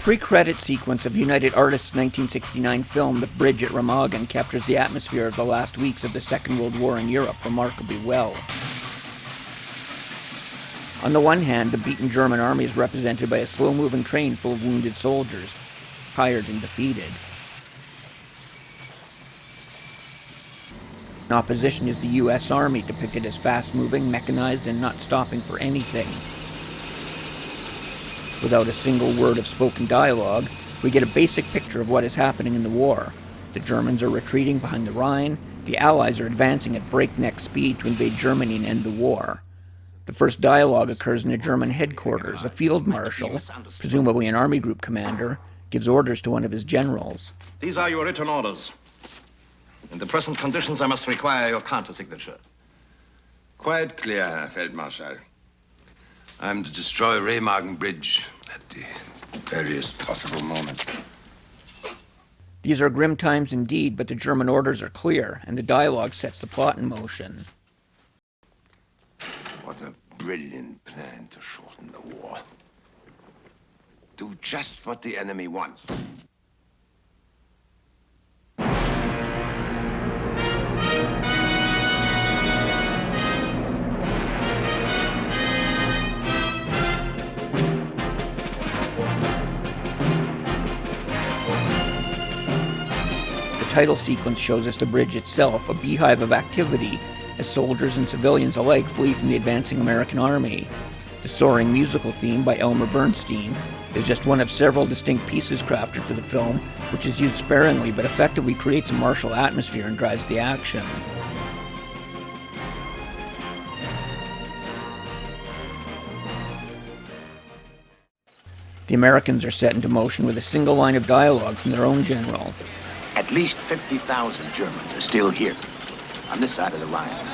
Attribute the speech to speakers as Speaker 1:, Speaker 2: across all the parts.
Speaker 1: pre-credit sequence of United Artists' 1969 film The Bridge at Remagen captures the atmosphere of the last weeks of the Second World War in Europe remarkably well. On the one hand, the beaten German army is represented by a slow-moving train full of wounded soldiers, tired and defeated. In opposition is the U.S. Army, depicted as fast-moving, mechanized, and not stopping for anything. Without a single word of spoken dialogue, we get a basic picture of what is happening in the war. The Germans are retreating behind the Rhine, the Allies are advancing at breakneck speed to invade Germany and end the war. The first dialogue occurs in a German headquarters. A field marshal, presumably an army group commander, gives orders to one of his generals.
Speaker 2: These are your written orders. In the present conditions, I must require your counter-signature.
Speaker 3: Quite clear, Herr Feldmarschall. I'm to destroy Remagen Bridge at the earliest possible moment.
Speaker 1: These are grim times indeed, but the German orders are clear, and the dialogue sets the plot in motion.
Speaker 3: What a brilliant plan to shorten the war. Do just what the enemy wants.
Speaker 1: The title sequence shows us the bridge itself, a beehive of activity, as soldiers and civilians alike flee from the advancing American army. The soaring musical theme by Elmer Bernstein is just one of several distinct pieces crafted for the film, which is used sparingly but effectively creates a martial atmosphere and drives the action. The Americans are set into motion with a single line of dialogue from their own general.
Speaker 4: At least 50,000 Germans are still here, on this side of the Rhine,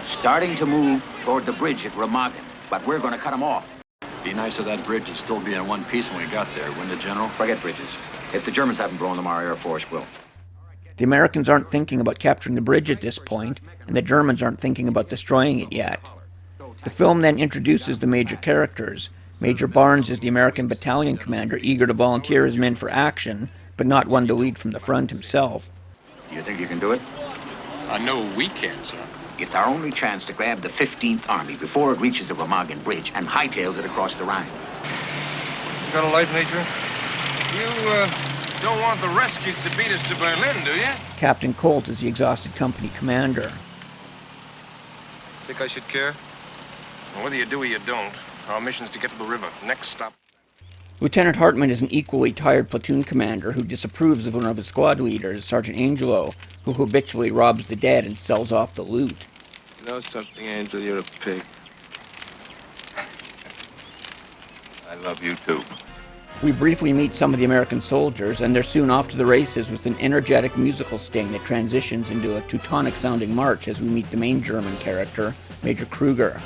Speaker 4: starting to move toward the bridge at Remagen, but we're going to cut them off.
Speaker 5: Be nice if that bridge would still be in one piece when we got there, wouldn't it, General?
Speaker 4: Forget bridges. If the Germans haven't blown them, our Air Force will.
Speaker 1: The Americans aren't thinking about capturing the bridge at this point, and the Germans aren't thinking about destroying it yet. The film then introduces the major characters. Major Barnes is the American battalion commander, eager to volunteer his men for action, but not one to lead from the front himself.
Speaker 4: You think you can do it?
Speaker 5: I know we can, sir.
Speaker 4: It's our only chance to grab the 15th Army before it reaches the Remagen Bridge and hightails it across the Rhine.
Speaker 6: You got a light, Major? You, don't want the rescues to beat us to Berlin, do you?
Speaker 1: Captain Colt is the exhausted company commander.
Speaker 6: Think I should care? Well, whether you do or you don't, our mission's to get to the river. Next stop.
Speaker 1: Lieutenant Hartman is an equally tired platoon commander who disapproves of one of his squad leaders, Sergeant Angelo, who habitually robs the dead and sells off the loot.
Speaker 6: You know something, Angel? You're a pig. I love you, too.
Speaker 1: We briefly meet some of the American soldiers, and they're soon off to the races with an energetic musical sting that transitions into a Teutonic-sounding march as we meet the main German character, Major Kruger.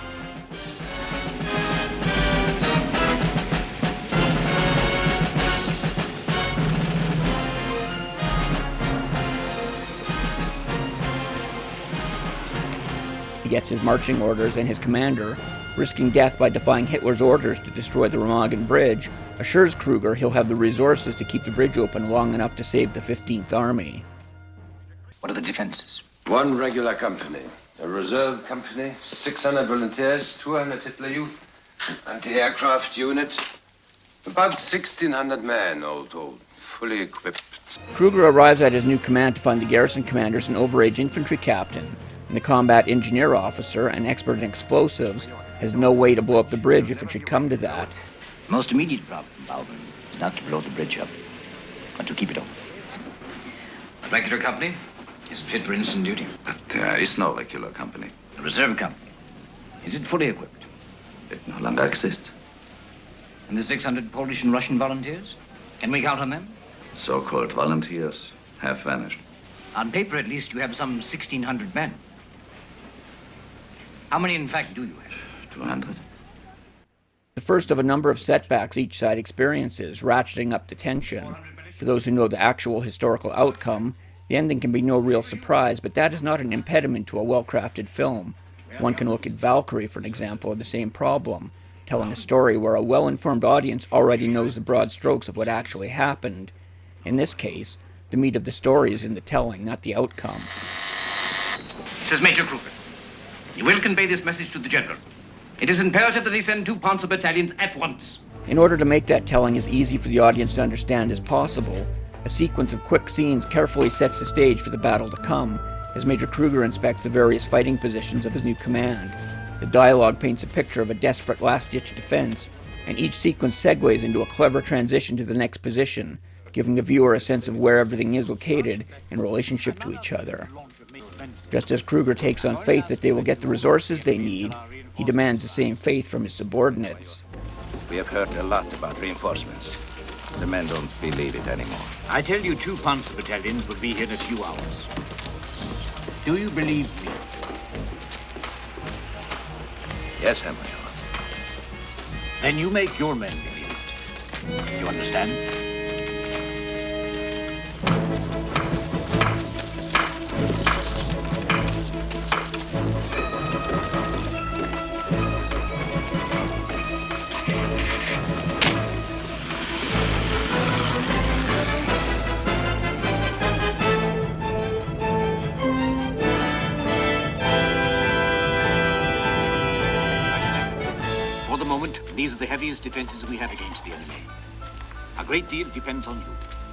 Speaker 1: He gets his marching orders, and his commander, risking death by defying Hitler's orders to destroy the Remagen Bridge, assures Kruger he'll have the resources to keep the bridge open long enough to save the 15th Army.
Speaker 4: What are the defenses?
Speaker 3: One regular company, a reserve company, 600 volunteers, 200 Hitler Youth, an anti-aircraft unit, about 1,600 men, all told, fully equipped.
Speaker 1: Kruger arrives at his new command to find the garrison commanders an overage infantry captain, and the combat engineer officer, an expert in explosives, has no way to blow up the bridge if it should come to that.
Speaker 4: The most immediate problem, Baldwin, is not to blow the bridge up, but to keep it open. A regular company isn't fit for instant duty.
Speaker 7: But there is no regular company.
Speaker 4: A reserve company, is it fully equipped?
Speaker 7: It no longer exists.
Speaker 4: And the 600 Polish and Russian volunteers? Can we count on them?
Speaker 7: So-called volunteers have vanished.
Speaker 4: On paper, at least, you have some 1,600 men. How many, in fact, do you have?
Speaker 7: 200.
Speaker 1: The first of a number of setbacks each side experiences, ratcheting up the tension. For those who know the actual historical outcome, the ending can be no real surprise, but that is not an impediment to a well-crafted film. One can look at Valkyrie for an example of the same problem. telling a story where a well-informed audience already knows the broad strokes of what actually happened. In this case, the meat of the story is in the telling, not the outcome.
Speaker 8: This is Major Kruger. You will convey this message to the General. It is imperative that he send 2 panzer battalions at once.
Speaker 1: In order to make that telling as easy for the audience to understand as possible, a sequence of quick scenes carefully sets the stage for the battle to come, as Major Kruger inspects the various fighting positions of his new command. The dialogue paints a picture of a desperate last-ditch defense, and each sequence segues into a clever transition to the next position, giving the viewer a sense of where everything is located in relationship to each other. Just as Kruger takes on faith that they will get the resources they need, he demands the same faith from his subordinates.
Speaker 9: We have heard a lot about reinforcements. The men don't believe it anymore.
Speaker 8: I tell you 2 panzer battalions will be here in a few hours. Do you believe me?
Speaker 9: Yes, Herr Major.
Speaker 8: Then you make your men believe it. You understand? These are the heaviest defenses we have against the enemy. A great deal depends on you.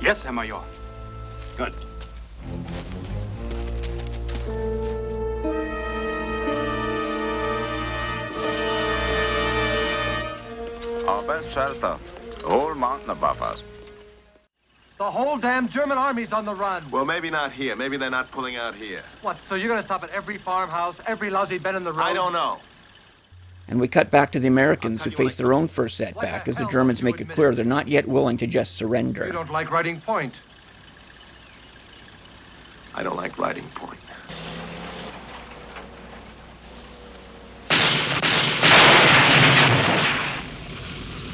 Speaker 5: Yes, Herr Major.
Speaker 8: Good.
Speaker 9: Our best shelter. The whole mountain above us.
Speaker 6: The whole damn German army's on the run.
Speaker 10: Well, maybe not here. Maybe they're not pulling out here.
Speaker 6: What, so you're gonna stop at every farmhouse, every lousy bend in the road?
Speaker 10: I don't know.
Speaker 1: And we cut back to the Americans who face their own first setback as the Germans make it clear they're not yet willing to just surrender.
Speaker 6: You don't like riding point.
Speaker 10: I don't like riding point.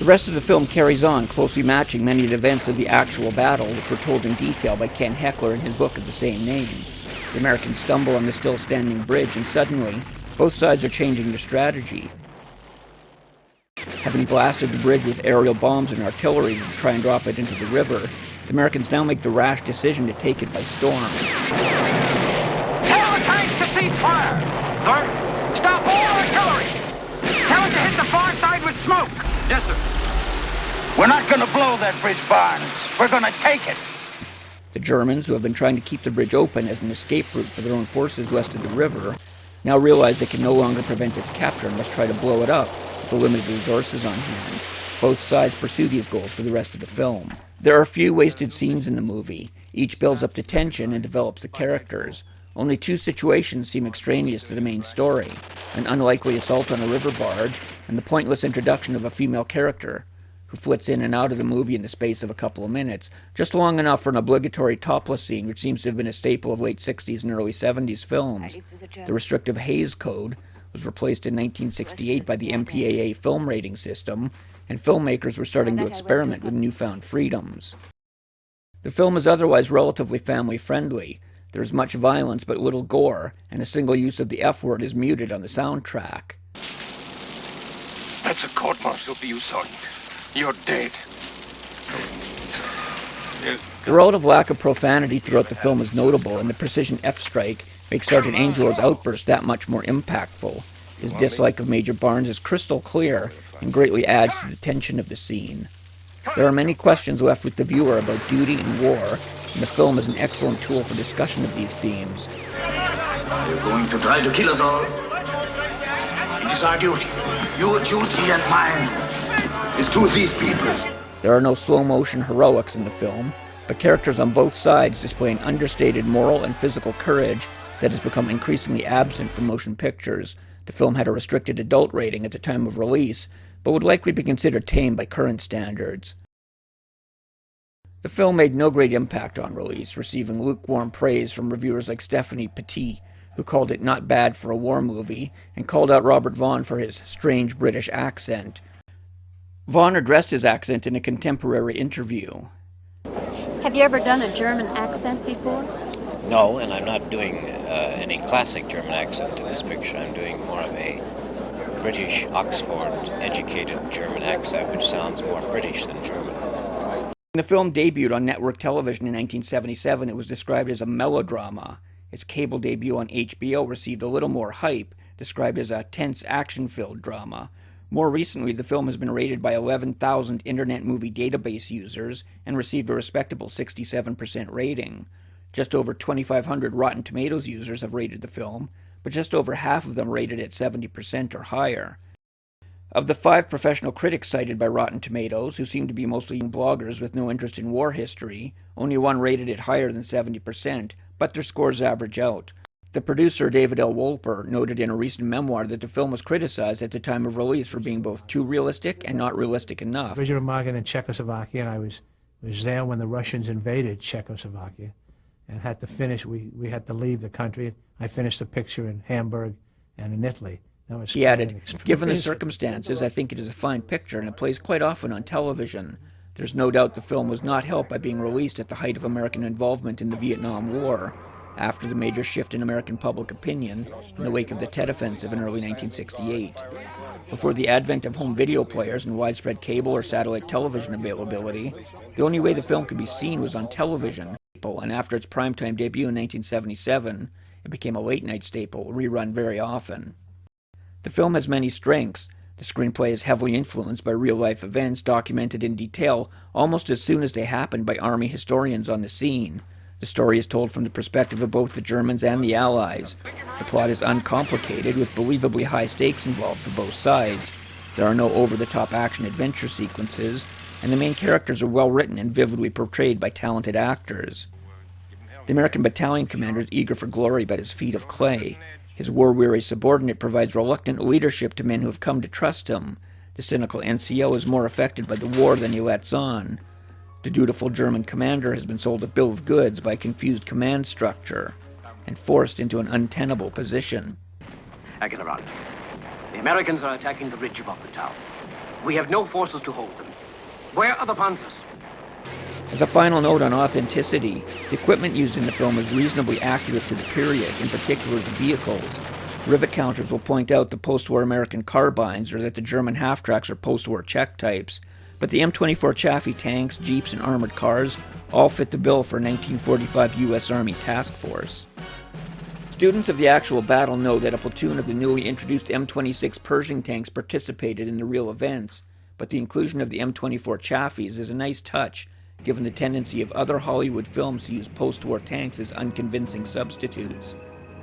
Speaker 1: The rest of the film carries on, closely matching many of the events of the actual battle, which were told in detail by Ken Hechler in his book of the same name. The Americans stumble on the still-standing bridge, and suddenly, both sides are changing their strategy. Having blasted the bridge with aerial bombs and artillery to try and drop it into the river, the Americans now make the rash decision to take it by storm.
Speaker 4: Tell the tanks to cease fire! Sir? Stop all artillery! Tell them to hit the far side with smoke!
Speaker 6: Yes, sir.
Speaker 4: We're not gonna blow that bridge, Barnes. We're gonna take it.
Speaker 1: The Germans, who have been trying to keep the bridge open as an escape route for their own forces west of the river, now realize they can no longer prevent its capture and must try to blow it up with the limited resources on hand. Both sides pursue these goals for the rest of the film. There are few wasted scenes in the movie. Each builds up to tension and develops the characters. Only 2 situations seem extraneous to the main story: an unlikely assault on a river barge and the pointless introduction of a female character who flits in and out of the movie in the space of a couple of minutes, just long enough for an obligatory topless scene which seems to have been a staple of late 60s and early 70s films. The restrictive Hays Code was replaced in 1968 by the MPAA film rating system, and filmmakers were starting to experiment with newfound freedoms. The film is otherwise relatively family-friendly. There is much violence but little gore, and a single use of the F-word is muted on the soundtrack.
Speaker 6: That's a court-martial for you, Sergeant. You're dead.
Speaker 1: The relative lack of profanity throughout the film is notable, and the precision F-strike makes Sergeant Angelo's outburst that much more impactful. His dislike of Major Barnes is crystal clear and greatly adds to the tension of the scene. There are many questions left with the viewer about duty and war, and the film is an excellent tool for discussion of these themes.
Speaker 9: Are you going to try to kill us all?
Speaker 4: It is our duty.
Speaker 9: Your duty and mine is to these people.
Speaker 1: There are no slow-motion heroics in the film, but characters on both sides display an understated moral and physical courage that has become increasingly absent from motion pictures. The film had a restricted adult rating at the time of release, but would likely be considered tame by current standards. The film made no great impact on release, receiving lukewarm praise from reviewers like Stephanie Petit, who called it not bad for a war movie, and called out Robert Vaughn for his strange British accent. Vaughn addressed his accent in a contemporary interview.
Speaker 11: Have you ever done a German accent before?
Speaker 12: No, and I'm not doing any classic German accent in this picture. I'm doing more of a British, Oxford-educated German accent, which sounds more British than German.
Speaker 1: When the film debuted on network television in 1977, it was described as a melodrama. Its cable debut on HBO received a little more hype, described as a tense action-filled drama. More recently, the film has been rated by 11,000 Internet Movie Database users and received a respectable 67% rating. Just over 2,500 Rotten Tomatoes users have rated the film, but just over half of them rated it 70% or higher. Of the 5 professional critics cited by Rotten Tomatoes, who seem to be mostly bloggers with no interest in war history, only one rated it higher than 70%, but their scores average out. The producer, David L. Wolper, noted in a recent memoir that the film was criticized at the time of release for being both too realistic and not realistic enough.
Speaker 13: Bridge At Remagen in Czechoslovakia, and I was there when the Russians invaded Czechoslovakia and had to finish. We had to leave the country. I finished the picture in Hamburg and in Italy.
Speaker 1: He added, "Given the circumstances, I think it is a fine picture, and it plays quite often on television. There's no doubt the film was not helped by being released at the height of American involvement in the Vietnam War, after the major shift in American public opinion in the wake of the Tet Offensive in early 1968. Before the advent of home video players and widespread cable or satellite television availability, the only way the film could be seen was on television, and after its primetime debut in 1977, it became a late-night staple, rerun very often. The film has many strengths. The screenplay is heavily influenced by real-life events documented in detail almost as soon as they happened by Army historians on the scene. The story is told from the perspective of both the Germans and the Allies. The plot is uncomplicated, with believably high stakes involved for both sides. There are no over-the-top action-adventure sequences, and the main characters are well-written and vividly portrayed by talented actors. The American battalion commander is eager for glory but is feet of clay. His war-weary subordinate provides reluctant leadership to men who have come to trust him. The cynical NCO is more affected by the war than he lets on. The dutiful German commander has been sold a bill of goods by a confused command structure and forced into an untenable position.
Speaker 8: General, the Americans are attacking the ridge above the town. We have no forces to hold them. Where are the panzers?
Speaker 1: As a final note on authenticity, the equipment used in the film is reasonably accurate to the period, in particular the vehicles. Rivet counters will point out the post-war American carbines or that the German half-tracks are post-war Czech types, but the M24 Chaffee tanks, jeeps, and armored cars all fit the bill for a 1945 U.S. Army task force. Students of the actual battle know that a platoon of the newly introduced M26 Pershing tanks participated in the real events, but the inclusion of the M24 Chafees is a nice touch, given the tendency of other Hollywood films to use post-war tanks as unconvincing substitutes.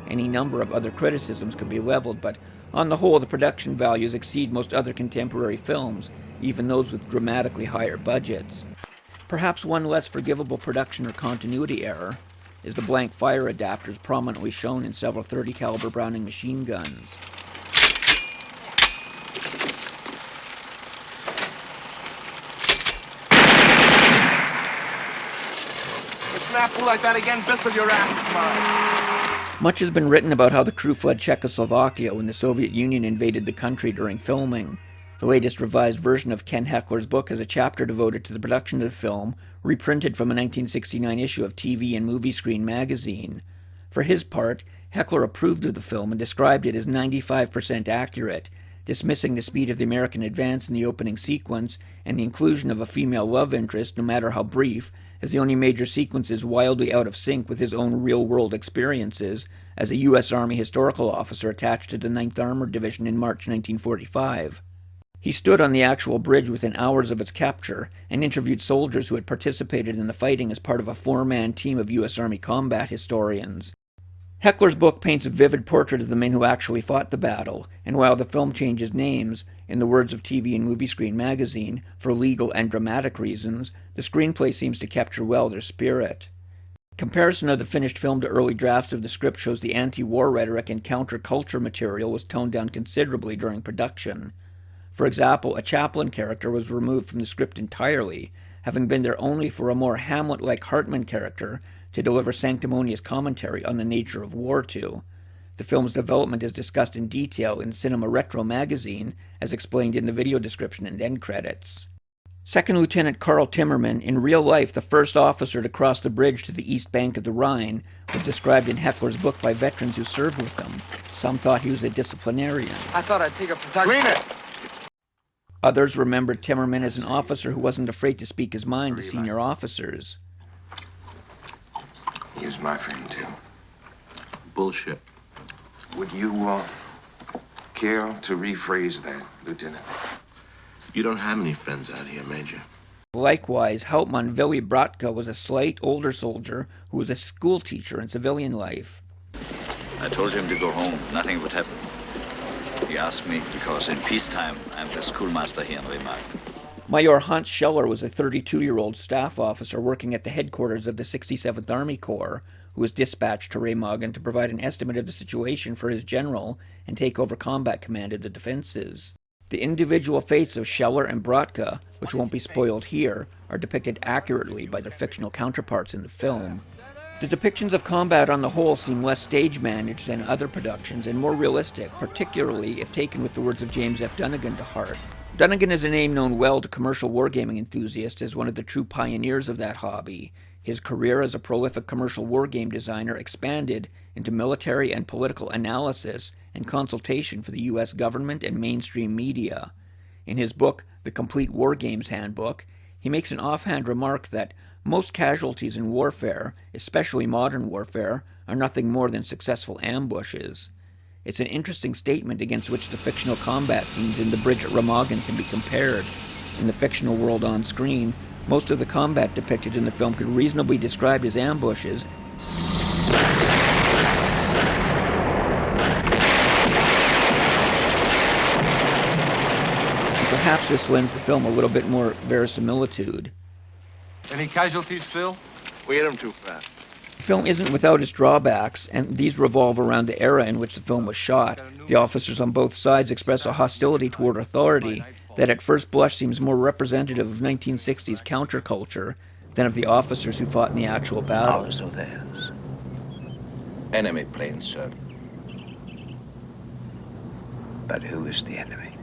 Speaker 1: Any number of other criticisms could be leveled, but on the whole the production values exceed most other contemporary films, even those with dramatically higher budgets. Perhaps one less forgivable production or continuity error is the blank fire adapters prominently shown in several .30 caliber Browning machine guns.
Speaker 6: Snap like that again, Bissell, your ass.
Speaker 1: Much has been written about how the crew fled Czechoslovakia when the Soviet Union invaded the country during filming. The latest revised version of Ken Hechler's book has a chapter devoted to the production of the film, reprinted from a 1969 issue of TV and Movie Screen magazine. For his part, Hechler approved of the film and described it as 95% accurate, dismissing the speed of the American advance in the opening sequence and the inclusion of a female love interest, no matter how brief, as the only major sequences wildly out of sync with his own real-world experiences as a U.S. Army historical officer attached to the 9th Armored Division in March 1945. He stood on the actual bridge within hours of its capture and interviewed soldiers who had participated in the fighting as part of a 4-man team of U.S. Army combat historians. Hechler's book paints a vivid portrait of the men who actually fought the battle, and while the film changes names, in the words of TV and Movie Screen magazine, for legal and dramatic reasons, the screenplay seems to capture well their spirit. Comparison of the finished film to early drafts of the script shows the anti-war rhetoric and counter-culture material was toned down considerably during production. For example, a chaplain character was removed from the script entirely, having been there only for a more Hamlet-like Hartman character to deliver sanctimonious commentary on the nature of war to. The film's development is discussed in detail in Cinema Retro magazine, as explained in the video description and end credits. Second Lieutenant Carl Timmerman, in real life the first officer to cross the bridge to the east bank of the Rhine, was described in Hechler's book by veterans who served with him. Some thought he was a disciplinarian.
Speaker 6: I thought I'd take a photography. Clean it!
Speaker 1: Others remembered Timmerman as an officer who wasn't afraid to speak his mind to senior officers.
Speaker 3: He was my friend, too.
Speaker 10: Bullshit.
Speaker 3: Would you, care to rephrase that, Lieutenant?
Speaker 10: You don't have any friends out here, Major.
Speaker 1: Likewise, Hauptmann Willy Bratka was a slight, older soldier who was a school teacher in civilian life.
Speaker 7: I told him to go home. Nothing would happen. He asked me because in peacetime I'm the schoolmaster here in Remagen.
Speaker 1: Major Hans Scheller was a 32-year-old staff officer working at the headquarters of the 67th Army Corps, who was dispatched to Remagen to provide an estimate of the situation for his general and take over combat command of the defenses. The individual fates of Scheller and Bratka, which won't be spoiled here, are depicted accurately by their fictional counterparts in the film. The depictions of combat on the whole seem less stage-managed than other productions and more realistic, particularly if taken with the words of James F. Dunnigan to heart. Dunnigan is a name known well to commercial wargaming enthusiasts as one of the true pioneers of that hobby. His career as a prolific commercial wargame designer expanded into military and political analysis and consultation for the U.S. government and mainstream media. In his book, The Complete Wargames Handbook, he makes an offhand remark that most casualties in warfare, especially modern warfare, are nothing more than successful ambushes. It's an interesting statement against which the fictional combat scenes in The Bridge at Remagen can be compared. In the fictional world on screen, most of the combat depicted in the film could reasonably be described as ambushes. Perhaps this lends the film a little bit more verisimilitude.
Speaker 6: Any casualties, Phil? We hit him too fast.
Speaker 1: The film isn't without its drawbacks, and these revolve around the era in which the film was shot. The officers on both sides express a hostility toward authority that at first blush seems more representative of 1960s counterculture than of the officers who fought in the actual battle.
Speaker 9: Ours or theirs?
Speaker 10: Enemy planes, sir.
Speaker 9: But who is the enemy?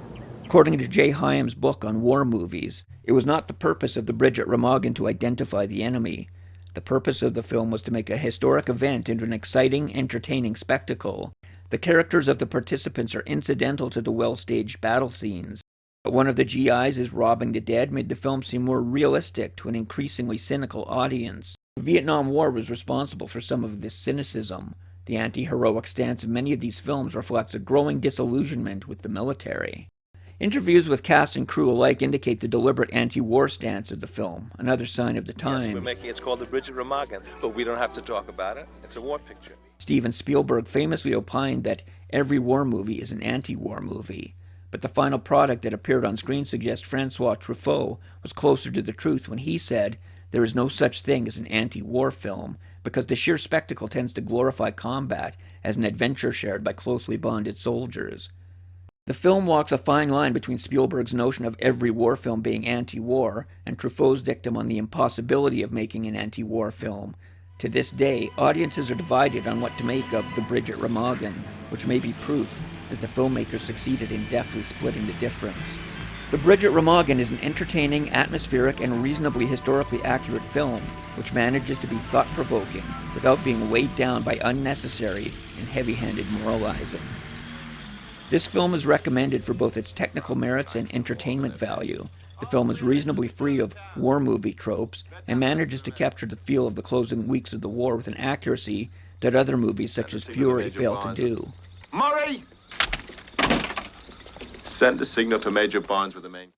Speaker 1: According to J. Hyams' book on war movies, it was not the purpose of The Bridge at Remagen to identify the enemy. The purpose of the film was to make a historic event into an exciting, entertaining spectacle. The characters of the participants are incidental to the well-staged battle scenes. But one of the GIs is robbing the dead made the film seem more realistic to an increasingly cynical audience. The Vietnam War was responsible for some of this cynicism. The anti-heroic stance of many of these films reflects a growing disillusionment with the military. Interviews with cast and crew alike indicate the deliberate anti-war stance of the film, another sign of the times.
Speaker 14: Yes, we're making it's called The Bridge at Remagen, but we don't have to talk about it. It's a war picture.
Speaker 1: Steven Spielberg famously opined that every war movie is an anti-war movie, but the final product that appeared on screen suggests Francois Truffaut was closer to the truth when he said, "There is no such thing as an anti-war film, because the sheer spectacle tends to glorify combat as an adventure shared by closely bonded soldiers." The film walks a fine line between Spielberg's notion of every war film being anti-war and Truffaut's dictum on the impossibility of making an anti-war film. To this day, audiences are divided on what to make of The Bridge at Remagen, which may be proof that the filmmakers succeeded in deftly splitting the difference. The Bridge at Remagen is an entertaining, atmospheric, and reasonably historically accurate film, which manages to be thought-provoking without being weighed down by unnecessary and heavy-handed moralizing. This film is recommended for both its technical merits and entertainment value. The film is reasonably free of war movie tropes and manages to capture the feel of the closing weeks of the war with an accuracy that other movies such as Fury fail to do.
Speaker 10: Murray! Send a signal to Major Barnes with the main...